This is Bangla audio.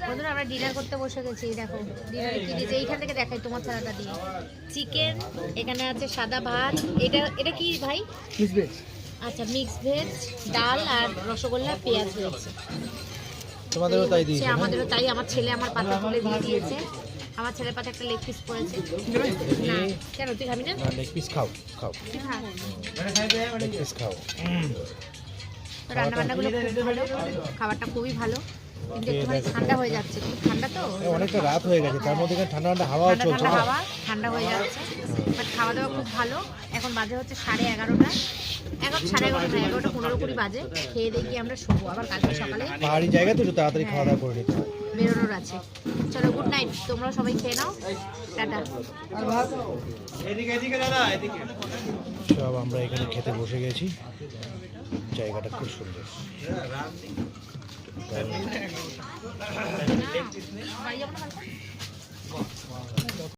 বন্ধুরা আমরা ডিনার করতে বসে গেছি। দেখো ডিনারে কি দিয়েছে, এইখান থেকে দেখাই তোমার থালাটা দিয়ে। চিকেন, এখানে আছে সাদা ভাত, এটা কি ভাই? Mix veg. আচ্ছা মিক্স ভেজ, ডাল আর রসগোল্লা, পেঁয়াজ রয়েছে। তোমাদেরও তাই দিয়েছে? আমাদেরও তাই। আমার ছেলে আমার পাতে তুলে দিয়ে দিয়েছে। আমার ছেলের পাতে একটা লেগ পিস পড়েছে। না কেন তুই খাবি না? লেগ পিস খাও, খাও তুই খা। লেগ পিস খাও। রান্না বান্নাগুলো খুব ভালো, খাবারটা খুবই ভালো, কিন্তু একটুখানি ঠান্ডা হয়ে যাচ্ছে। খুব ঠান্ডা তো, অনেকটা রাত হয়ে গেছে, তার মধ্যে ঠান্ডা ঠান্ডা হাওয়াও চলছে। ঠান্ডা হাওয়া, ঠান্ডা হয়ে যাচ্ছে। বাট খাওয়া দাওয়া খুব ভালো। এখন বাজে হচ্ছে 11:30। সাড়ে 11:30 না, 11:15 বাজে। খেয়ে দেখি আমরা শোবো, আবার কালকে সকালে পাহাড়ি জায়গা তো, তাড়াতাড়ি খাওয়া দাওয়া করে নিতে হয়। বেরোনোর আছে। চলো গুড নাইট, তোমরা সবাই খেয়ে নাও, টাটা। সব আমরা এখানে খেতে বসে গেছি। জায়গাটা খুব সুন্দর। বাড়ি যাবো না কালকে?